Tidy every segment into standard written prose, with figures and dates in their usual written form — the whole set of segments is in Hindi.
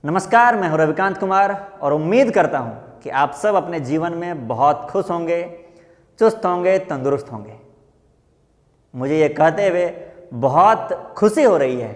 नमस्कार, मैं हूं रविकांत कुमार और उम्मीद करता हूं कि आप सब अपने जीवन में बहुत खुश होंगे, चुस्त होंगे, तंदुरुस्त होंगे। मुझे ये कहते हुए बहुत खुशी हो रही है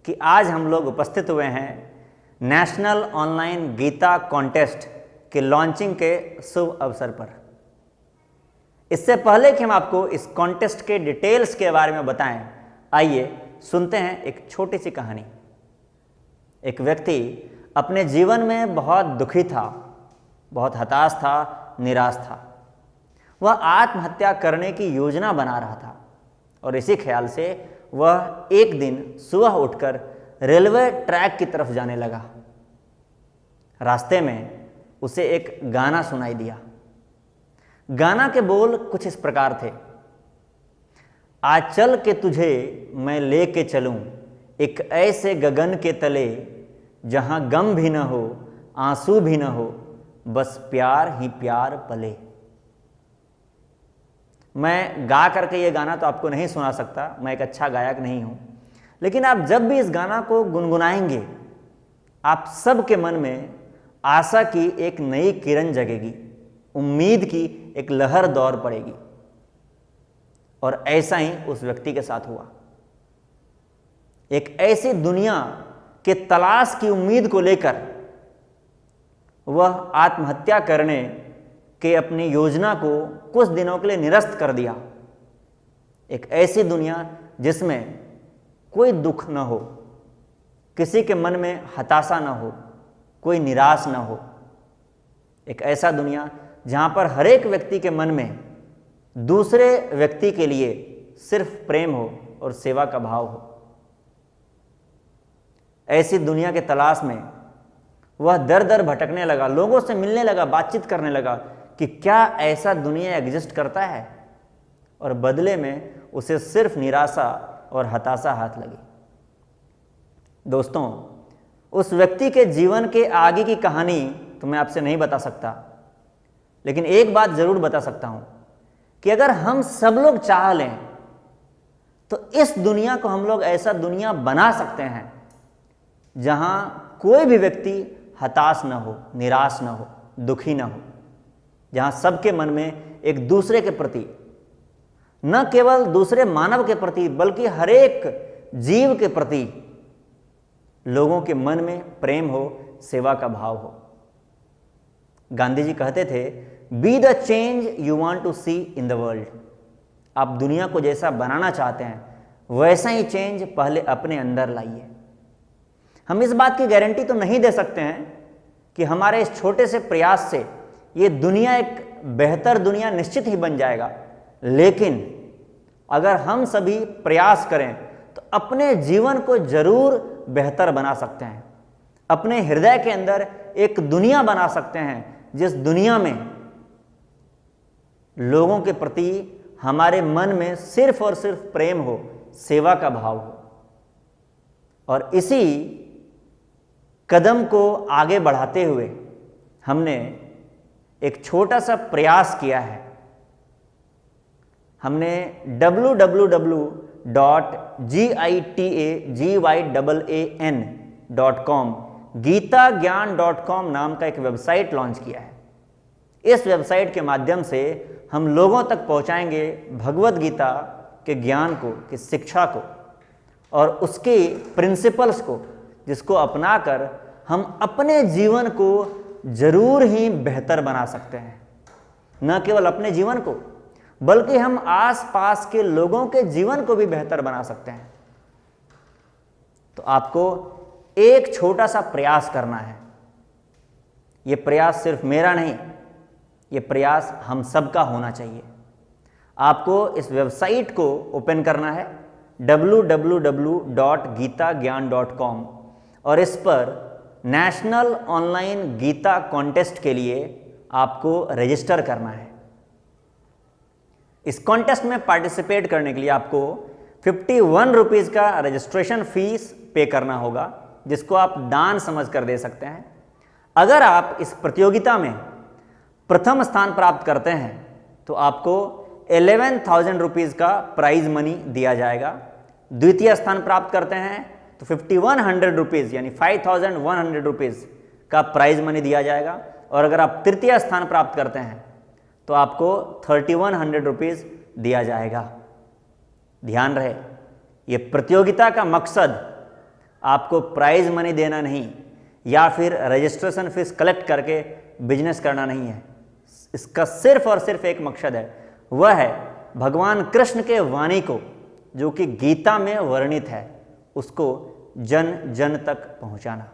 कि आज हम लोग उपस्थित हुए हैं नेशनल ऑनलाइन गीता कॉन्टेस्ट के लॉन्चिंग के शुभ अवसर पर। इससे पहले कि हम आपको इस कॉन्टेस्ट के डिटेल्स के बारे में बताएं, आइए सुनते हैं एक छोटी सी कहानी। एक व्यक्ति अपने जीवन में बहुत दुखी था, बहुत हताश था, निराश था। वह आत्महत्या करने की योजना बना रहा था और इसी ख्याल से वह एक दिन सुबह उठकर रेलवे ट्रैक की तरफ जाने लगा। रास्ते में उसे एक गाना सुनाई दिया। गाना के बोल कुछ इस प्रकार थे। आज चल के तुझे मैं लेके चलूं एक ऐसे गगन के तले, जहां गम भी न हो, आंसू भी न हो, बस प्यार ही प्यार पले। मैं गा करके ये गाना तो आपको नहीं सुना सकता, मैं एक अच्छा गायक नहीं हूं, लेकिन आप जब भी इस गाना को गुनगुनाएंगे, आप सबके मन में आशा की एक नई किरण जगेगी, उम्मीद की एक लहर दौड़ पड़ेगी। और ऐसा ही उस व्यक्ति के साथ हुआ। एक ऐसी दुनिया के तलाश की उम्मीद को लेकर वह आत्महत्या करने के अपनी योजना को कुछ दिनों के लिए निरस्त कर दिया। एक ऐसी दुनिया जिसमें कोई दुख न हो, किसी के मन में हताशा न हो, कोई निराश न हो। एक ऐसा दुनिया जहां पर हर एक व्यक्ति के मन में दूसरे व्यक्ति के लिए सिर्फ प्रेम हो और सेवा का भाव हो। ऐसी दुनिया के तलाश में वह दर दर भटकने लगा, लोगों से मिलने लगा, बातचीत करने लगा कि क्या ऐसा दुनिया एग्जिस्ट करता है, और बदले में उसे सिर्फ निराशा और हताशा हाथ लगी। दोस्तों, उस व्यक्ति के जीवन के आगे की कहानी तो मैं आपसे नहीं बता सकता, लेकिन एक बात जरूर बता सकता हूं कि अगर हम सब लोग चाह लें तो इस दुनिया को हम लोग ऐसा दुनिया बना सकते हैं जहां कोई भी व्यक्ति हताश न हो, निराश न हो, दुखी न हो, जहां सबके मन में एक दूसरे के प्रति, न केवल दूसरे मानव के प्रति बल्कि हर एक जीव के प्रति लोगों के मन में प्रेम हो, सेवा का भाव हो। गांधी जी कहते थे, be the change you want to see in the world. आप दुनिया को जैसा बनाना चाहते हैं वैसा ही चेंज पहले अपने अंदर लाइए। हम इस बात की गारंटी तो नहीं दे सकते हैं कि हमारे इस छोटे से प्रयास से ये दुनिया एक बेहतर दुनिया निश्चित ही बन जाएगा, लेकिन अगर हम सभी प्रयास करें तो अपने जीवन को जरूर बेहतर बना सकते हैं। अपने हृदय के अंदर एक दुनिया बना सकते हैं जिस दुनिया में लोगों के प्रति हमारे मन में सिर्फ और सिर्फ प्रेम हो, सेवा का भाव हो। और इसी कदम को आगे बढ़ाते हुए हमने एक छोटा सा प्रयास किया है। हमने www.gitagan.com गीताज्ञान.com नाम का एक वेबसाइट लॉन्च किया है। इस वेबसाइट के माध्यम से हम लोगों तक पहुंचाएंगे भगवत गीता के ज्ञान को, की शिक्षा को और उसके प्रिंसिपल्स को, जिसको अपनाकर हम अपने जीवन को जरूर ही बेहतर बना सकते हैं। न केवल अपने जीवन को बल्कि हम आसपास के लोगों के जीवन को भी बेहतर बना सकते हैं। तो आपको एक छोटा सा प्रयास करना है। यह प्रयास सिर्फ मेरा नहीं, यह प्रयास हम सबका होना चाहिए। आपको इस वेबसाइट को ओपन करना है www.gitagan.com और इस पर नेशनल ऑनलाइन गीता कॉन्टेस्ट के लिए आपको रजिस्टर करना है। इस कॉन्टेस्ट में पार्टिसिपेट करने के लिए आपको 51 रुपीज़ का रजिस्ट्रेशन फीस पे करना होगा, जिसको आप दान समझ कर दे सकते हैं। अगर आप इस प्रतियोगिता में प्रथम स्थान प्राप्त करते हैं तो आपको 11,000 रुपीज़ का प्राइज मनी दिया जाएगा। द्वितीय स्थान प्राप्त करते हैं तो तो 5100 रुपीज़ यानी 5100 रुपीज़ का प्राइज मनी दिया जाएगा। और अगर आप तृतीय स्थान प्राप्त करते हैं तो आपको 3100 रुपीज़ दिया जाएगा। ध्यान रहे, ये प्रतियोगिता का मकसद आपको प्राइज मनी देना नहीं या फिर रजिस्ट्रेशन फीस कलेक्ट करके बिजनेस करना नहीं है। इसका सिर्फ और सिर्फ एक मकसद है, वह है भगवान कृष्ण के वाणी को जो कि गीता में वर्णित है उसको जन जन तक पहुंचाना।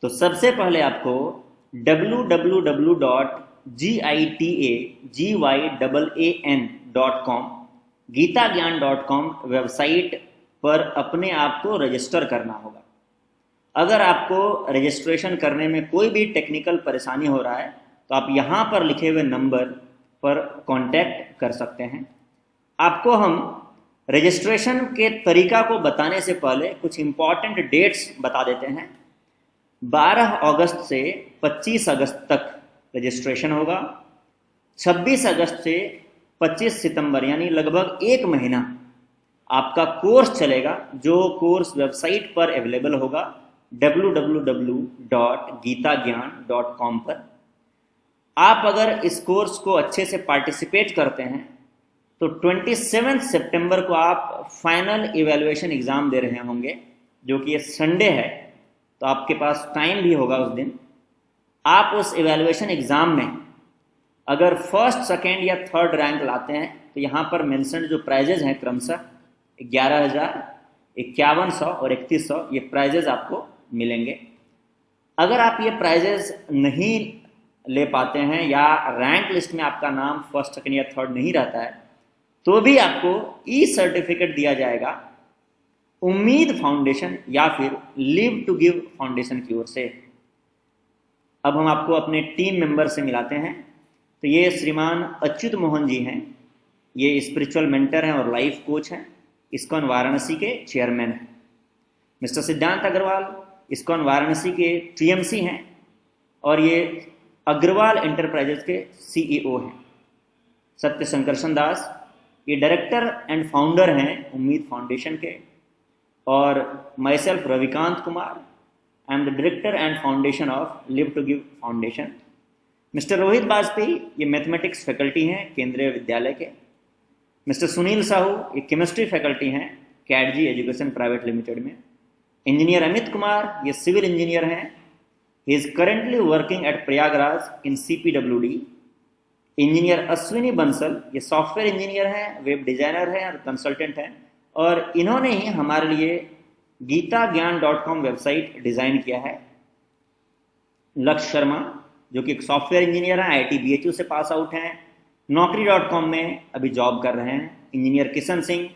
तो सबसे पहले आपको www.gitagaan.com गीताज्ञान.com वेबसाइट पर अपने आप को रजिस्टर करना होगा। अगर आपको रजिस्ट्रेशन करने में कोई भी टेक्निकल परेशानी हो रहा है तो आप यहाँ पर लिखे हुए नंबर पर कांटेक्ट कर सकते हैं। आपको हम रजिस्ट्रेशन के तरीका को बताने से पहले कुछ इम्पॉर्टेंट डेट्स बता देते हैं। 12 अगस्त से 25 अगस्त तक रजिस्ट्रेशन होगा। 26 अगस्त से 25 सितंबर यानी लगभग एक महीना आपका कोर्स चलेगा, जो कोर्स वेबसाइट पर अवेलेबल होगा www.gitagaan.com पर। आप अगर इस कोर्स को अच्छे से पार्टिसिपेट करते हैं तो 27 सितंबर को आप फाइनल इवैल्यूएशन एग्ज़ाम दे रहे होंगे, जो कि ये संडे है, तो आपके पास टाइम भी होगा उस दिन। आप उस इवैल्यूएशन एग्ज़ाम में अगर फर्स्ट, सेकेंड या थर्ड रैंक लाते हैं तो यहाँ पर मेंशन जो प्राइजेज हैं क्रमशः 11,000, 5100 और 3100 ये प्राइजेज आपको मिलेंगे। अगर आप ये प्राइजेज नहीं ले पाते हैं या रैंक लिस्ट में आपका नाम फर्स्ट, सेकेंड या थर्ड नहीं रहता है तो भी आपको ई सर्टिफिकेट दिया जाएगा उम्मीद फाउंडेशन या फिर लिव टू गिव फाउंडेशन की ओर से। अब हम आपको अपने टीम मेंबर से मिलाते हैं। तो ये श्रीमान अच्युत मोहन जी हैं, ये स्पिरिचुअल मेंटर हैं और लाइफ कोच हैं, इस्कॉन वाराणसी के चेयरमैन हैं। मिस्टर सिद्धांत अग्रवाल इस्कॉन वाराणसी के टीएमसी हैं और ये अग्रवाल एंटरप्राइजेस के सीईओ हैं। सत्य संकर्षण दास ये डायरेक्टर एंड फाउंडर हैं उम्मीद फाउंडेशन के। और myself Ravikant Kumar, I am the director and foundation of live to give foundation. Mister Rohit Vajpayee ये मैथमेटिक्स फैकल्टी हैं केंद्रीय विद्यालय के। मिस्टर सुनील साहू ये केमिस्ट्री फैकल्टी हैं कैडजी एजुकेशन प्राइवेट लिमिटेड में। इंजीनियर अमित कुमार ये सिविल इंजीनियर हैं, he is currently working at Prayagraj in CPWD। Engineer Ashwini Bansal ये सॉफ्टवेयर इंजीनियर हैं, वेब डिजाइनर हैं और कंसल्टेंट हैं, और इन्होंने ही हमारे लिए गीताज्ञान.com वेबसाइट डिजाइन किया है। लक्ष्य शर्मा जो कि एक सॉफ्टवेयर इंजीनियर हैं, IIT BHU से पास आउट हैं, नौकरी.com में अभी जॉब कर रहे हैं। इंजीनियर किशन सिंह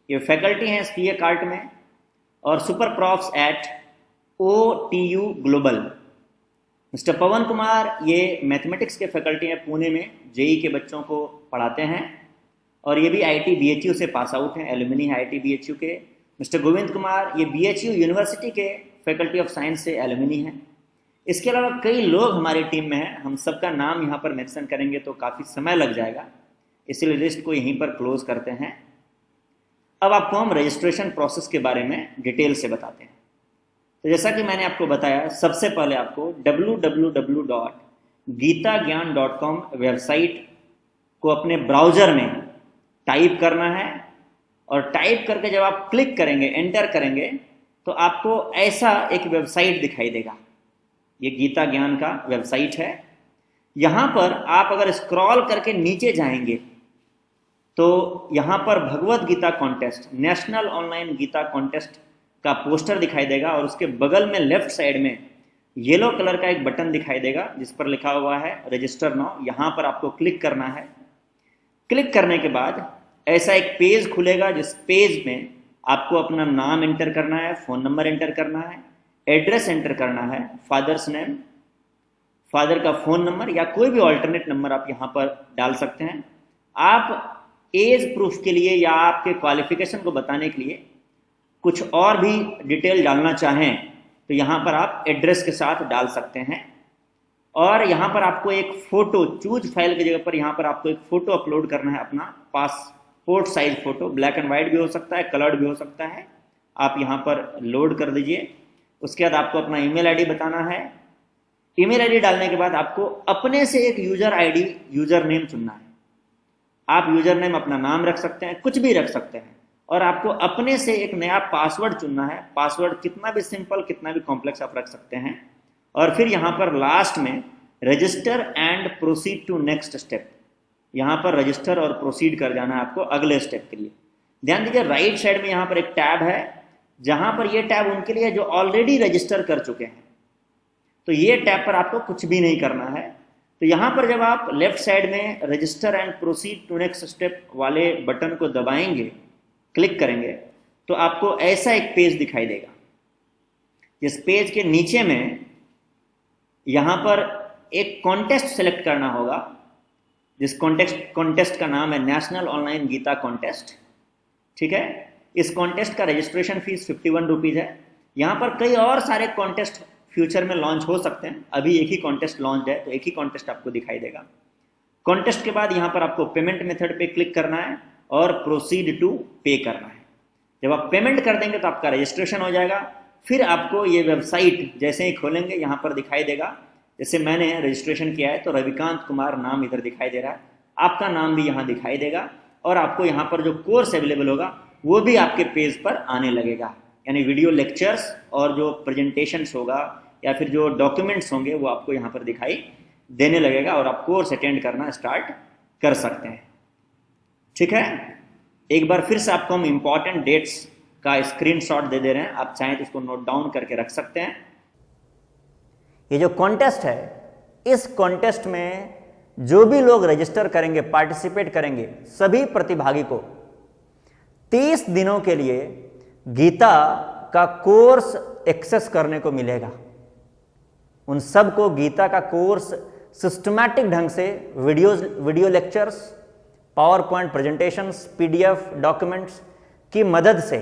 ये फैकल्टी हैं SPA कार्ट में और super profs at OTU global. Mister Pawan Kumar ये मैथमेटिक्स के फैकल्टी हैं पुणे में, JEE के बच्चों को पढ़ाते हैं और ये भी IIT BHU से पास आउट हैं, एलुमनी है IIT BHU के। मिस्टर गोविंद कुमार ये BHU यूनिवर्सिटी के फैकल्टी ऑफ साइंस से एलुमनी हैं। इसके अलावा कई लोग हमारी टीम में हैं, हम सबका नाम यहाँ पर मेंशन करेंगे तो काफ़ी समय लग जाएगा, इसलिए लिस्ट को यहीं पर क्लोज करते हैं। अब आपको हम रजिस्ट्रेशन प्रोसेस के बारे में डिटेल से बताते हैं। तो जैसा कि मैंने आपको बताया, सबसे पहले आपको www.gitagaan.com वेबसाइट को अपने ब्राउजर में टाइप करना है और टाइप करके जब आप क्लिक करेंगे, एंटर करेंगे, तो आपको ऐसा एक वेबसाइट दिखाई देगा। ये गीता ज्ञान का वेबसाइट है। यहाँ पर आप अगर स्क्रॉल करके नीचे जाएंगे तो यहाँ पर Bhagavad Gita contest, national online Gita contest का पोस्टर दिखाई देगा और उसके बगल में लेफ्ट साइड में येलो कलर का एक बटन दिखाई देगा जिस पर लिखा हुआ है रजिस्टर नाउ। यहाँ पर आपको क्लिक करना है। क्लिक करने के बाद ऐसा एक पेज खुलेगा जिस पेज में आपको अपना नाम एंटर करना है, फ़ोन नंबर एंटर करना है, एड्रेस एंटर करना है, फादर्स नेम, फादर का फ़ोन नंबर या कोई भी ऑल्टरनेट नंबर आप यहाँ पर डाल सकते हैं। आप एज प्रूफ के लिए या आपके क्वालिफिकेशन को बताने के लिए कुछ और भी डिटेल डालना चाहें तो यहाँ पर आप एड्रेस के साथ डाल सकते हैं। और यहाँ पर आपको एक फ़ोटो, चूज फाइल की जगह पर यहाँ पर आपको एक फ़ोटो अपलोड करना है, अपना passport size photo, black and white भी हो सकता है, कलर्ड भी हो सकता है, आप यहाँ पर लोड कर दीजिए। उसके बाद आपको अपना ईमेल आईडी बताना है। ईमेल आईडी डालने के बाद आपको अपने से एक यूजर आईडी, यूजर नेम चुनना है। आप यूजर नेम अपना नाम रख सकते हैं, कुछ भी रख सकते हैं, और आपको अपने से एक नया पासवर्ड चुनना है। पासवर्ड कितना भी सिंपल, कितना भी कॉम्प्लेक्स आप रख सकते हैं। और फिर यहाँ पर लास्ट में register and proceed to next step, यहाँ पर रजिस्टर और प्रोसीड कर जाना है आपको अगले स्टेप के लिए। ध्यान दीजिए, राइट साइड में यहाँ पर एक टैब है, जहाँ पर ये टैब उनके लिए जो ऑलरेडी रजिस्टर कर चुके हैं। तो ये टैब पर आपको कुछ भी नहीं करना है। तो यहाँ पर जब आप लेफ्ट साइड में register and proceed to next step वाले बटन को दबाएंगे, क्लिक करेंगे, तो आपको ऐसा एक पेज दिखाई देगा। इस पेज के नीचे में यहाँ पर एक कॉन्टेस्ट सेलेक्ट करना होगा, जिस कॉन्टेस्ट का नाम है नेशनल ऑनलाइन गीता कॉन्टेस्ट। ठीक है, इस कॉन्टेस्ट का रजिस्ट्रेशन फीस 51 रुपीज़ है। यहाँ पर कई और सारे कॉन्टेस्ट फ्यूचर में लॉन्च हो सकते हैं, अभी एक ही कॉन्टेस्ट लॉन्च है, तो एक ही कॉन्टेस्ट आपको दिखाई देगा। कॉन्टेस्ट के बाद यहाँ पर आपको पेमेंट मेथड पे क्लिक करना है और प्रोसीड टू पे करना है। जब आप पेमेंट कर देंगे तो आपका रजिस्ट्रेशन हो जाएगा। फिर आपको ये वेबसाइट जैसे ही खोलेंगे यहाँ पर दिखाई देगा। जैसे मैंने रजिस्ट्रेशन किया है तो रविकांत कुमार नाम इधर दिखाई दे रहा है, आपका नाम भी यहाँ दिखाई देगा, और आपको यहाँ पर जो कोर्स अवेलेबल होगा वो भी आपके पेज पर आने लगेगा। यानी वीडियो लेक्चर्स और जो प्रेजेंटेशंस होगा या फिर जो डॉक्यूमेंट्स होंगे वो आपको यहाँ पर दिखाई देने लगेगा, और आप कोर्स अटेंड करना स्टार्ट कर सकते हैं। ठीक है, एक बार फिर से आपको हम इंपॉर्टेंट डेट्स का स्क्रीनशॉट दे दे रहे हैं, आप चाहें तो इसको नोट डाउन करके रख सकते हैं। ये जो कॉन्टेस्ट है, इस कॉन्टेस्ट में जो भी लोग रजिस्टर करेंगे, पार्टिसिपेट करेंगे, सभी प्रतिभागी को 30 दिनों के लिए गीता का कोर्स एक्सेस करने को मिलेगा। उन सबको गीता का कोर्स सिस्टमैटिक ढंग से video lectures, power point presentations, PDF documents की मदद से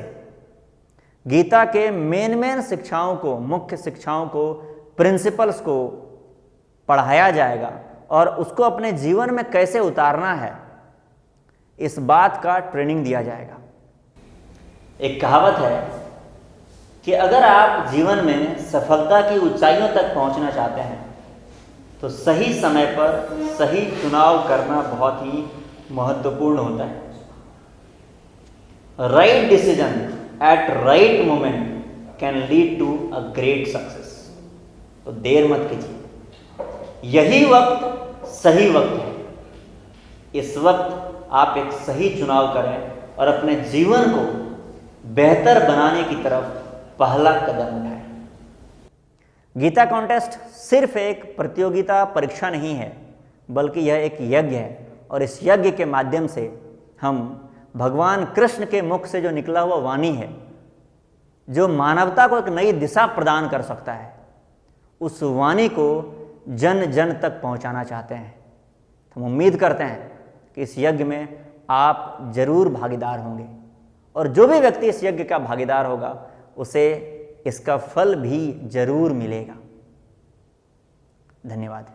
गीता के मेन शिक्षाओं को, मुख्य शिक्षाओं को, प्रिंसिपल्स को पढ़ाया जाएगा, और उसको अपने जीवन में कैसे उतारना है इस बात का ट्रेनिंग दिया जाएगा। एक कहावत है कि अगर आप जीवन में सफलता की ऊंचाइयों तक पहुंचना चाहते हैं तो सही समय पर सही चुनाव करना बहुत ही महत्वपूर्ण होता है। Right decision at right moment can lead to a great success. तो देर मत कीजिए, यही वक्त सही वक्त है। इस वक्त आप एक सही चुनाव करें और अपने जीवन को बेहतर बनाने की तरफ पहला कदम उठाएं। गीता कॉन्टेस्ट सिर्फ एक प्रतियोगिता परीक्षा नहीं है, बल्कि यह एक यज्ञ है, और इस यज्ञ के माध्यम से हम भगवान कृष्ण के मुख से जो निकला हुआ वाणी है, जो मानवता को एक नई दिशा प्रदान कर सकता है, उस वाणी को जन जन तक पहुंचाना चाहते हैं। हम उम्मीद करते हैं कि इस यज्ञ में आप जरूर भागीदार होंगे, और जो भी व्यक्ति इस यज्ञ का भागीदार होगा उसे इसका फल भी जरूर मिलेगा। धन्यवाद।